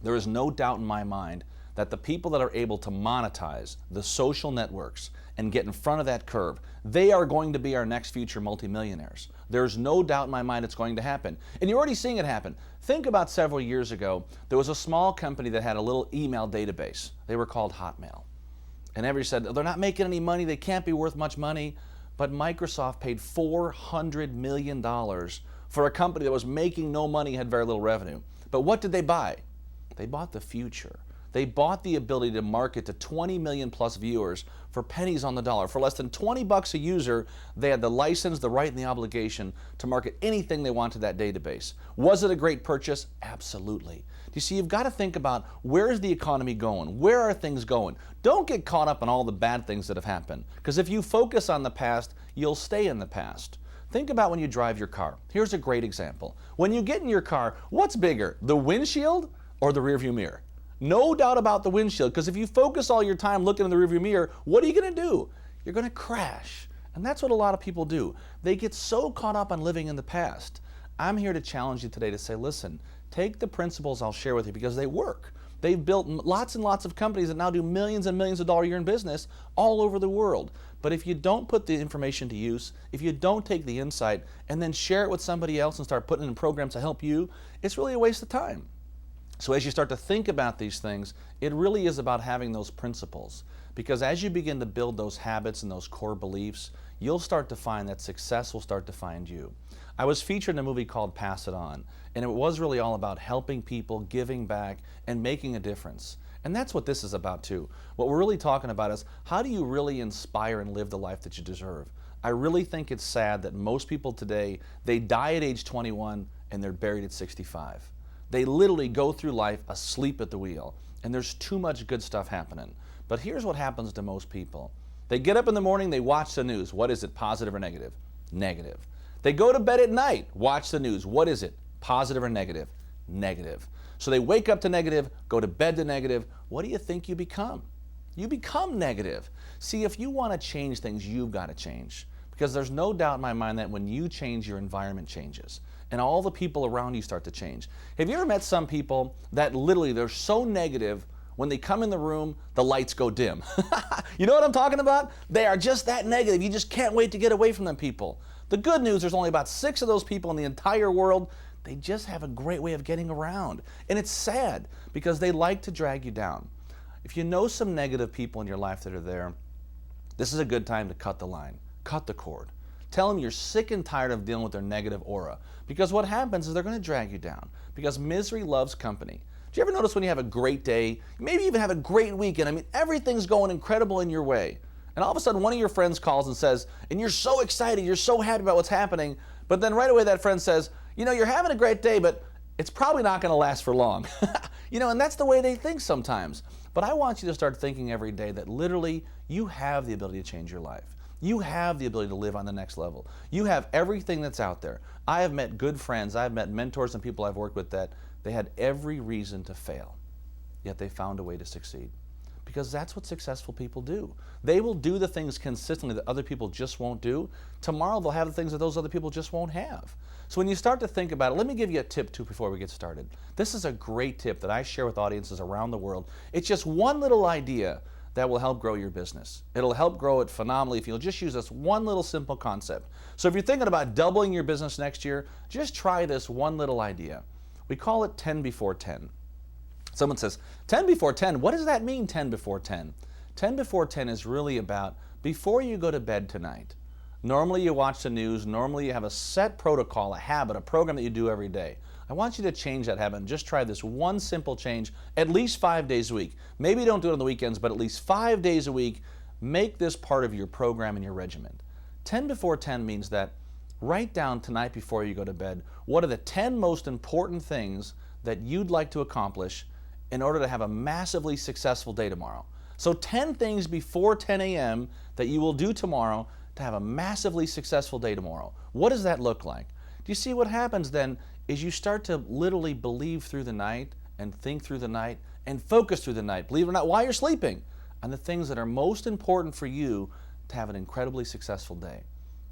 There is no doubt in my mind that the people that are able to monetize the social networks and get in front of that curve, they are going to be our next future multimillionaires. There's no doubt in my mind it's going to happen. And you're already seeing it happen. Think about several years ago, there was a small company that had a little email database. They were called Hotmail. And everybody said, they're not making any money, they can't be worth much money. But Microsoft paid $400 million for a company that was making no money, had very little revenue. But what did they buy? They bought the future. They bought the ability to market to 20 million plus viewers for pennies on the dollar. For less than 20 bucks a user, they had the license, the right, and the obligation to market anything they want to that database. Was it a great purchase? Absolutely. You see, you've got to think about, where is the economy going? Where are things going? Don't get caught up in all the bad things that have happened, because if you focus on the past, you'll stay in the past. Think about when you drive your car. Here's a great example. When you get in your car, what's bigger, the windshield or the rearview mirror? No doubt about the windshield, because if you focus all your time looking in the rearview mirror, what are you going to do? You're going to crash. And that's what a lot of people do. They get so caught up on living in the past. I'm here to challenge you today to say, listen, take the principles I'll share with you, because they work. They've built lots and lots of companies that now do millions and millions of dollars a year in business all over the world. But if you don't put the information to use, if you don't take the insight and then share it with somebody else and start putting it in programs to help you, it's really a waste of time. So as you start to think about these things, it really is about having those principles. Because as you begin to build those habits and those core beliefs, you'll start to find that success will start to find you. I was featured in a movie called Pass It On, and it was really all about helping people, giving back, and making a difference. And that's what this is about too. What we're really talking about is, how do you really inspire and live the life that you deserve? I really think it's sad that most people today, they die at age 21 and they're buried at 65. They literally go through life asleep at the wheel, and there's too much good stuff happening. But here's what happens to most people. They get up in the morning, they watch the news. What is it, positive or negative? Negative. They go to bed at night, watch the news. What is it, positive or negative? Negative. So they wake up to negative, go to bed to negative. What do you think you become? You become negative. See, if you want to change things, you've got to change. Because there's no doubt in my mind that when you change, your environment changes. And all the people around you start to change. Have you ever met some people that literally, they're so negative, when they come in the room, the lights go dim? You know what I'm talking about? They are just that negative. You just can't wait to get away from them people. The good news, there's only about 6 of those people in the entire world. They just have a great way of getting around. And it's sad, because they like to drag you down. If you know some negative people in your life that are there, this is a good time to cut the line, cut the cord. Tell them you're sick and tired of dealing with their negative aura. Because what happens is they're going to drag you down. Because misery loves company. Do you ever notice when you have a great day, maybe even have a great weekend, I mean, everything's going incredible in your way, and all of a sudden one of your friends calls and says, and you're so excited, you're so happy about what's happening, but then right away that friend says, you know, you're having a great day, but it's probably not going to last for long. You know, and that's the way they think sometimes. But I want you to start thinking every day that literally you have the ability to change your life. You have the ability to live on the next level. You have everything that's out there. I have met good friends, I've met mentors and people I've worked with that they had every reason to fail, yet they found a way to succeed. Because that's what successful people do. They will do the things consistently that other people just won't do. Tomorrow they'll have the things that those other people just won't have. So when you start to think about it, let me give you a tip too before we get started. This is a great tip that I share with audiences around the world. It's just one little idea that will help grow your business. It'll help grow it phenomenally if you'll just use this one little simple concept. So if you're thinking about doubling your business next year, just try this one little idea. We call it 10 before 10. Someone says, 10 before 10, what does that mean, 10 before 10? 10 before 10 is really about before you go to bed tonight. Normally you watch the news, normally you have a set protocol, a habit, a program that you do every day. I want you to change that habit and just try this one simple change at least 5 days a week. Maybe don't do it on the weekends, but at least 5 days a week, make this part of your program and your regimen. 10 before 10 means that write down tonight before you go to bed, what are the 10 most important things that you'd like to accomplish in order to have a massively successful day tomorrow. So 10 things before 10 a.m. that you will do tomorrow to have a massively successful day tomorrow. What does that look like? Do you see what happens then is you start to literally believe through the night and think through the night and focus through the night, believe it or not, while you're sleeping, on the things that are most important for you to have an incredibly successful day.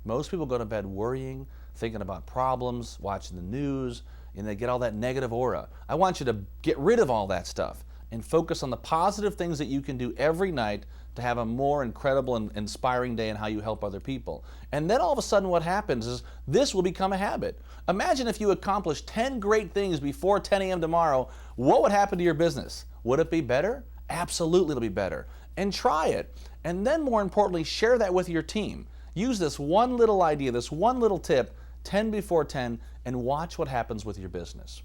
Most people go to bed worrying, thinking about problems, watching the news, and they get all that negative aura. I want you to get rid of all that stuff and focus on the positive things that you can do every night to have a more incredible and inspiring day in how you help other people. And then all of a sudden what happens is this will become a habit. Imagine if you accomplished 10 great things before 10 a.m. tomorrow, what would happen to your business? Would it be better? Absolutely it'll be better. And try it. And then more importantly, share that with your team. Use this one little idea, this one little tip, 10 before 10, and watch what happens with your business.